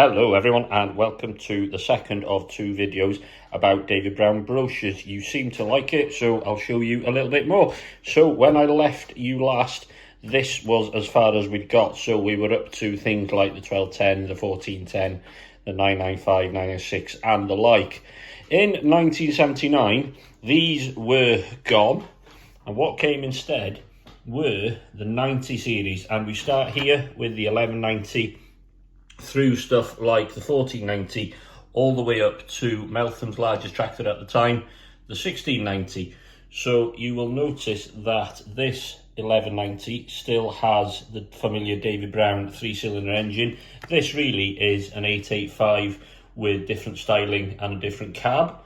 Hello everyone and welcome to the second of two videos about David Brown brochures. You seem to like it, so I'll show you a little bit more. So when I left you last, this was as far as we'd got. So we were up to things like the 1210, the 1410, the 995, 906 and the like. In 1979, these were gone, and what came instead were the 90 series, and we start here with the 1190 through stuff like the 1490 all the way up to Meltham's largest tractor at the time, the 1690. So you will notice that this 1190 still has the familiar David Brown 3-cylinder engine. This really is an 885 with different styling and a different cab.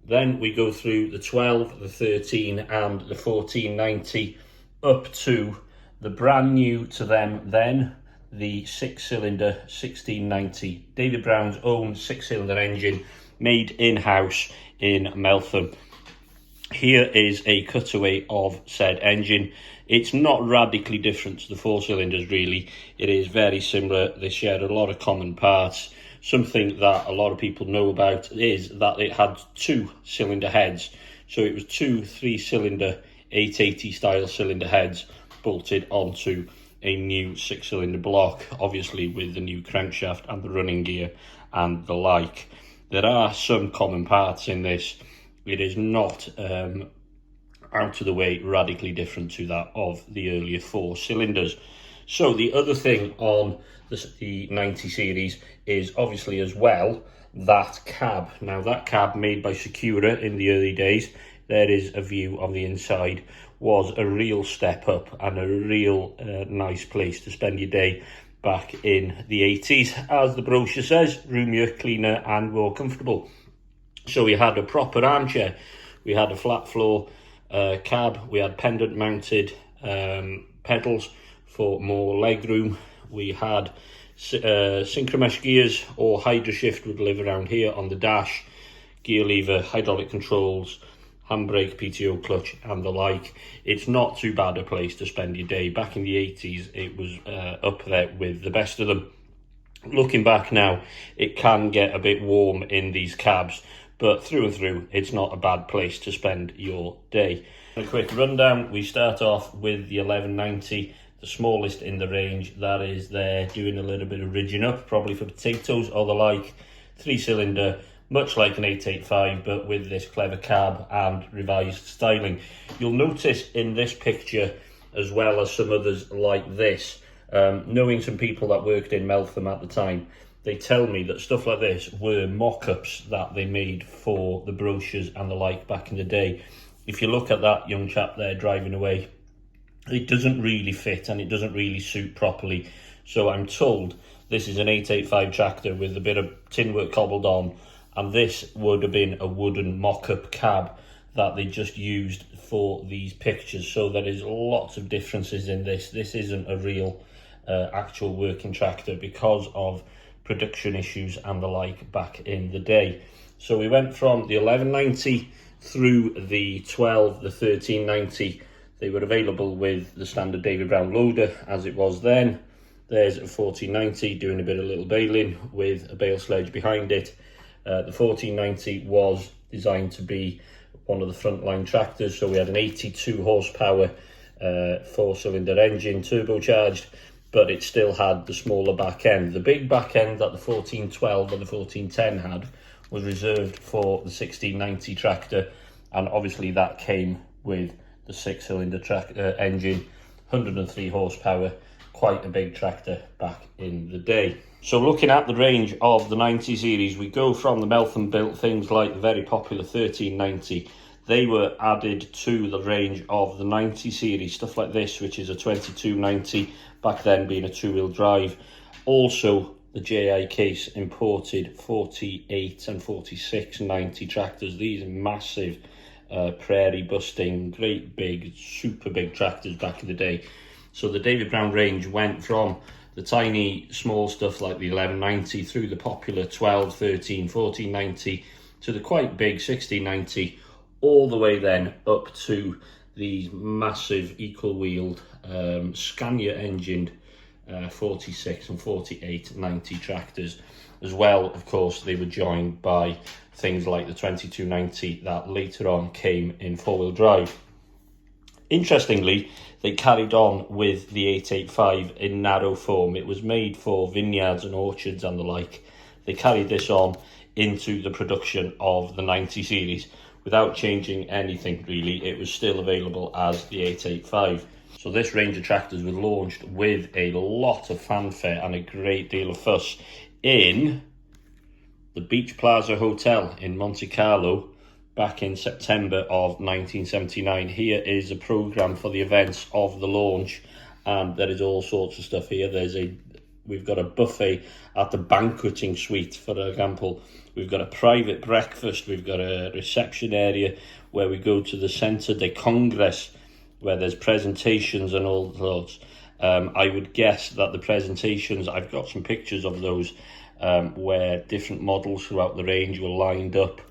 Then we go through the 12, the 13 and the 1490 up to the brand new to them then, the 6-cylinder 1690, David Brown's own 6-cylinder engine made in-house in Meltham. Here is a cutaway of said engine. It's not radically different to the 4-cylinders really. It is very similar. They share a lot of common parts. Something that a lot of people know about is that it had 2-cylinder heads. So it was two 3-cylinder 880 style cylinder heads bolted onto a new 6-cylinder block, obviously with the new crankshaft and the running gear and the like. There are some common parts in this. It is not out of the way radically different to that of the earlier 4-cylinders. So the other thing on the 90 series is obviously as well that cab. Now that cab, made by Secura in the early days, there is a view on the inside, was a real step up and a real nice place to spend your day back in the 80s. As the brochure says, roomier, cleaner and more comfortable. So we had a proper armchair, we had a flat floor cab, we had pendant mounted pedals for more leg room, we had synchromesh gears, or hydro shift would live around here on the dash, gear lever, hydraulic controls, handbrake, PTO clutch and the like. It's not too bad a place to spend your day. Back in the 80s it was up there with the best of them. Looking back now, it can get a bit warm in these cabs, but through and through it's not a bad place to spend your day. A quick rundown, we start off with the 1190, the smallest in the range. That is there doing a little bit of ridging up, probably for potatoes or the like. 3-cylinder, much like an 885, but with this clever cab and revised styling. You'll notice in this picture, as well as some others like this, knowing some people that worked in Meltham at the time, they tell me that stuff like this were mock-ups that they made for the brochures and the like back in the day. If you look at that young chap there driving away, it doesn't really fit and it doesn't really suit properly. So I'm told this is an 885 tractor with a bit of tin work cobbled on, and this would have been a wooden mock-up cab that they just used for these pictures. So there is lots of differences in this. This isn't a real actual working tractor because of production issues and the like back in the day. So we went from the 1190 through the 12, the 1390. They were available with the standard David Brown loader as it was then. There's a 1490 doing a bit of little baling with a bale sledge behind it. The 1490 was designed to be one of the frontline tractors, so we had an 82 horsepower 4-cylinder engine, turbocharged, but it still had the smaller back end. The big back end that the 1412 and the 1410 had was reserved for the 1690 tractor, and obviously that came with the 6-cylinder engine, 103 horsepower, quite a big tractor back in the day. So looking at the range of the 90 series, we go from the Meltham built things like the very popular 1390. They were added to the range of the 90 series, stuff like this, which is a 2290, back then being a 2-wheel drive. Also, the JI Case imported 48 and 4690 tractors. These are massive prairie busting, great big, super big tractors back in the day. So the David Brown range went from the tiny small stuff like the 1190 through the popular 12, 13, 1490 to the quite big 1690, all the way then up to these massive equal wheeled Scania engined 46 and 48 90 tractors. As well, of course, they were joined by things like the 2290 that later on came in four-wheel drive. Interestingly, they carried on with the 885 in narrow form. It was made for vineyards and orchards and the like. They carried this on into the production of the 90 series without changing anything really. It was still available as the 885. So this range of tractors was launched with a lot of fanfare and a great deal of fuss in the Beach Plaza Hotel in Monte Carlo back in September of 1979. Here is a programme for the events of the launch, and there is all sorts of stuff here. We've got a buffet at the banqueting suite, for example. We've got a private breakfast. We've got a reception area where we go to the Centre de Congress, where there's presentations and all sorts. I would guess that the presentations, I've got some pictures of those, where different models throughout the range were lined up,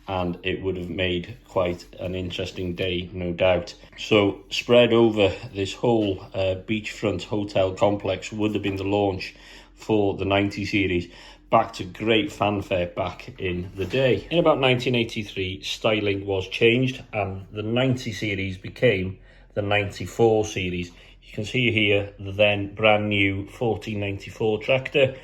and it would have made quite an interesting day, no doubt. So spread over this whole beachfront hotel complex would have been the launch for the 90 series, back to great fanfare back in the day. In about 1983, styling was changed and the 90 series became the 94 series. You can see here the then brand new 1494 tractor.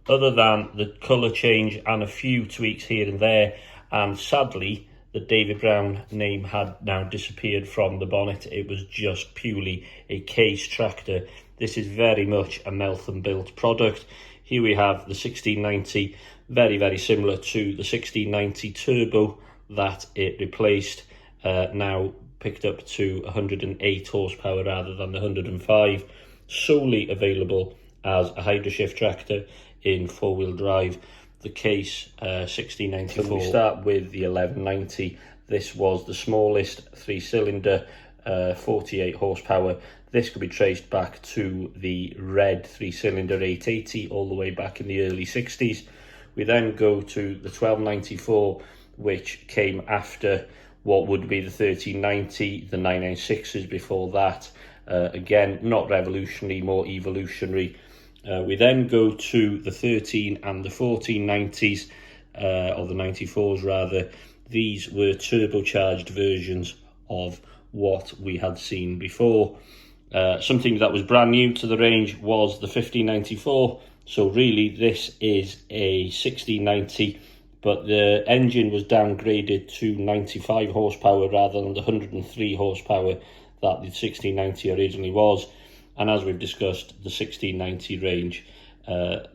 Other than the colour change and a few tweaks here and there, and sadly the David Brown name had now disappeared from the bonnet. It was just purely a case tractor. This is very much a Meltham built product. Here we have the 1690, very, very similar to the 1690 Turbo that it replaced, now picked up to 108 horsepower rather than the 105, solely available as a hydroshift tractor in four-wheel drive. The case 1694. So we start with the 1190. This was the smallest three-cylinder, 48 horsepower. This could be traced back to the red three-cylinder 880 all the way back in the early 60s. We then go to the 1294, which came after what would be the 1390, the 996s before that. Again, not revolutionary, more evolutionary. We then go to the 13 and the 1490s, or the 94s rather. These were turbocharged versions of what we had seen before. Something that was brand new to the range was the 1594. So really this is a 1690, but the engine was downgraded to 95 horsepower rather than the 103 horsepower that the 1690 originally was. And as we've discussed, the 1690 range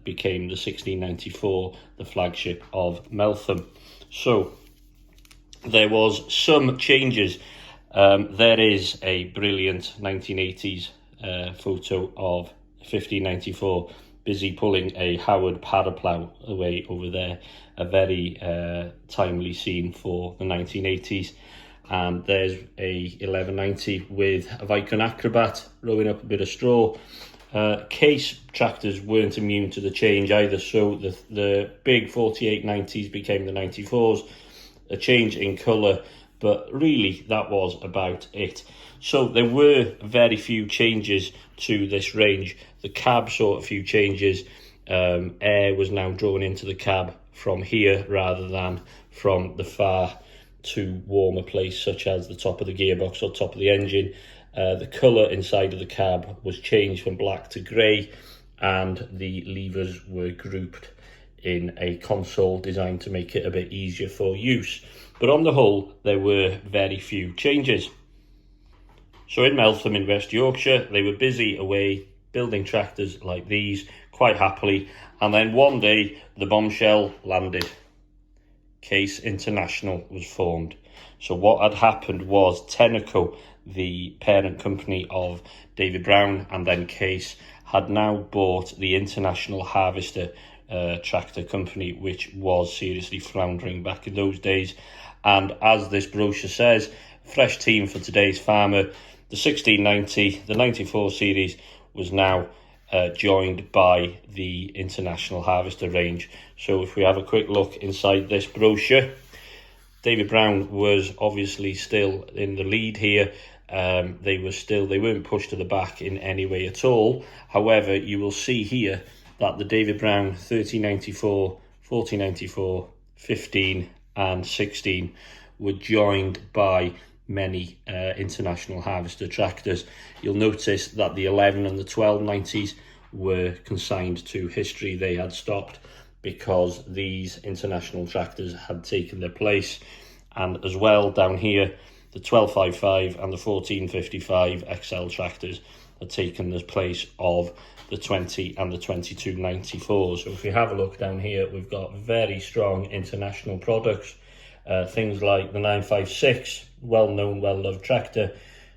became the 1694, the flagship of Meltham. So there was some changes. There is a brilliant 1980s photo of 1594 busy pulling a Howard paraplough away over there. A very timely scene for the 1980s. And there's a 1190 with a Vicon Acrobat rowing up a bit of straw. Case tractors weren't immune to the change either, so the big 4890s became the 94s, a change in colour, but really that was about it. So there were very few changes to this range. The cab saw a few changes. Air was now drawn into the cab from here rather than from the far to warmer place, such as the top of the gearbox or top of the engine. The colour inside of the cab was changed from black to grey, and the levers were grouped in a console designed to make it a bit easier for use. But on the whole, there were very few changes. So in Meltham in West Yorkshire, they were busy away building tractors like these quite happily, and then one day the bombshell landed. Case International was formed. So what had happened was Tenneco, the parent company of David Brown and then Case, had now bought the International Harvester tractor company, which was seriously floundering back in those days. And as this brochure says, fresh team for today's farmer. The 1690, the 94 series was now joined by the International Harvester range. So if we have a quick look inside this brochure, David Brown was obviously still in the lead here. they weren't pushed to the back in any way at all. However, you will see here that the David Brown 1394, 1494, 15 and 16 were joined by many international harvester tractors. You'll notice that the 11 and the 1290s were consigned to history. They had stopped because these international tractors had taken their place. And as well, down here, the 1255 and the 1455 XL tractors had taken the place of the 20 and the 2294. So if we have a look down here, we've got very strong international products. Things like the 956, well-known, well-loved tractor,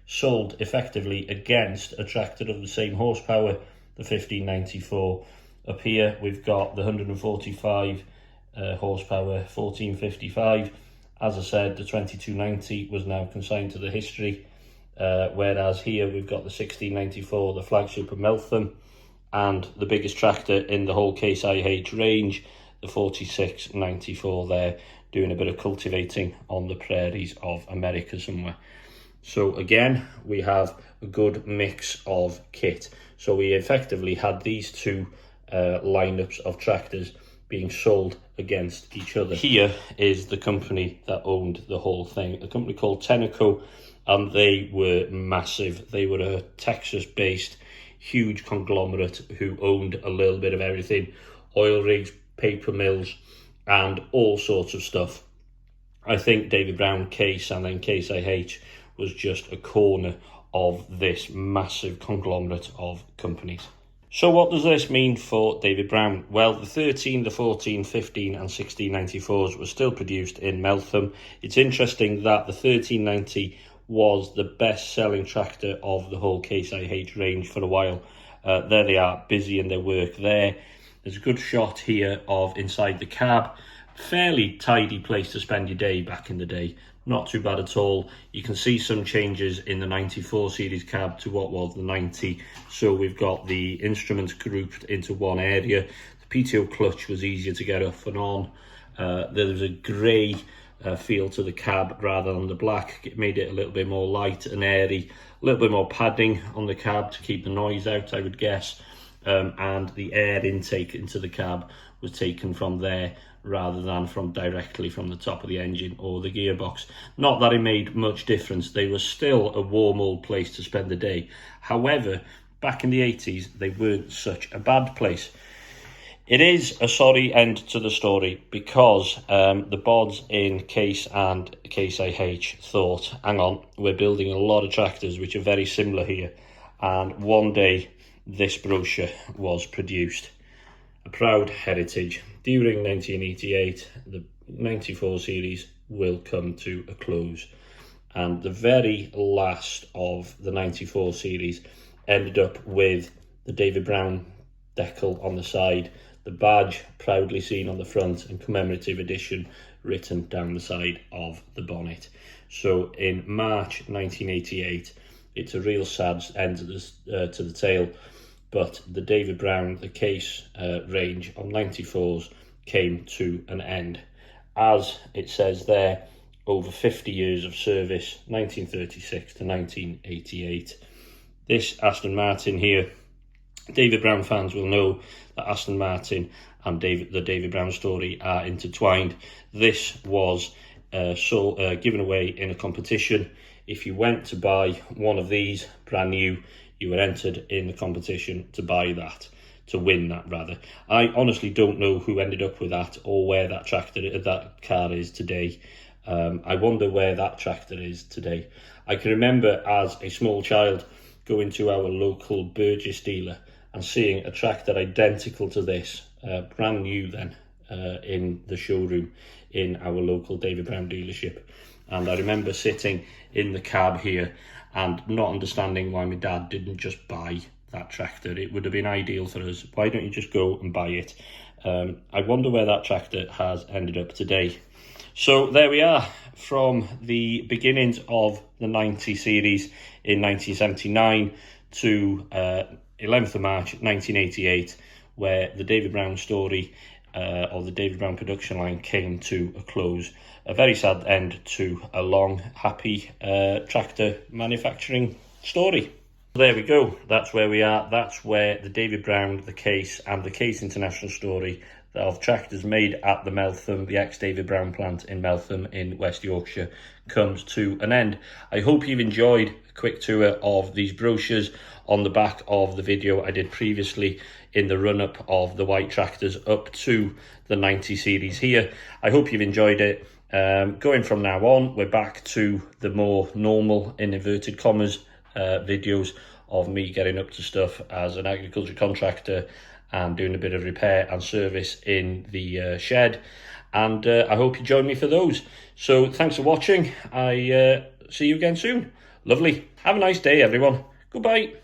sold effectively against a tractor of the same horsepower, the 1594. Up here, we've got the 145 horsepower 1455. As I said, the 2290 was now consigned to the history, whereas here we've got the 1694, the flagship of Meltham, and the biggest tractor in the whole Case IH range, the 4694 there, doing a bit of cultivating on the prairies of America somewhere. So again, we have a good mix of kit. So we effectively had these two lineups of tractors being sold against each other. Here is the company that owned the whole thing, a company called Tenneco, and they were massive. They were a Texas-based huge conglomerate who owned a little bit of everything, oil rigs, paper mills, and all sorts of stuff. I think David Brown Case and then Case IH was just a corner of this massive conglomerate of companies. So what does this mean for David Brown? Well, the 13, the 14, 15 and 1694s were still produced in Meltham. It's interesting that the 1390 was the best-selling tractor of the whole Case IH range for a while. There they are, busy in their work there. There's a good shot here of inside the cab. Fairly tidy place to spend your day back in the day. Not too bad at all. You can see some changes in the 94 series cab to what was the 90. So we've got the instruments grouped into one area. The PTO clutch was easier to get off and on. There was a grey feel to the cab rather than the black. It made it a little bit more light and airy. A little bit more padding on the cab to keep the noise out, I would guess. And the air intake into the cab was taken from there rather than from directly from the top of the engine or the gearbox. Not that it made much difference. They were still a warm old place to spend the day. However, back in the 80s, they weren't such a bad place. It is a sorry end to the story because the bods in Case and Case IH thought, hang on, we're building a lot of tractors which are very similar here. And one day, this brochure was produced. A proud heritage. During 1988, the 94 series will come to a close. And the very last of the 94 series ended up with the David Brown decal on the side, the badge proudly seen on the front, and commemorative edition written down the side of the bonnet. So in March 1988, it's a real sad end to the tale, but the David Brown, the Case range of 94s came to an end. As it says there, over 50 years of service, 1936 to 1988. This Aston Martin here, David Brown fans will know that Aston Martin and the David Brown story are intertwined. This was given away in a competition. If you went to buy one of these brand new, you were entered in the competition to buy that, to win that rather. I honestly don't know who ended up with that or where that car is today. I wonder where that tractor is today. I can remember as a small child going to our local Burgess dealer and seeing a tractor identical to this, brand new then, in the showroom in our local David Brown dealership. And I remember sitting in the cab here and not understanding why my dad didn't just buy that tractor. It would have been ideal for us. Why don't you just go and buy it? I wonder where that tractor has ended up today. So there we are, from the beginnings of the 90 series in 1979 to 11th of March 1988, where the David Brown story of the David Brown production line came to a close. A very sad end to a long, happy tractor manufacturing story. There we go. That's where we are. That's where the David Brown, the Case, and the Case International story of tractors made at the Meltham, the ex-David Brown plant in Meltham in West Yorkshire, comes to an end. I hope you've enjoyed a quick tour of these brochures on the back of the video I did previously in the run-up of the white tractors up to the 90 series here. I hope you've enjoyed it. Going from now on, we're back to the more normal, in inverted commas, videos of me getting up to stuff as an agriculture contractor and doing a bit of repair and service in the shed, and I hope you join me for those. So thanks for watching. I see you again soon. Lovely. Have a nice day, everyone. Goodbye.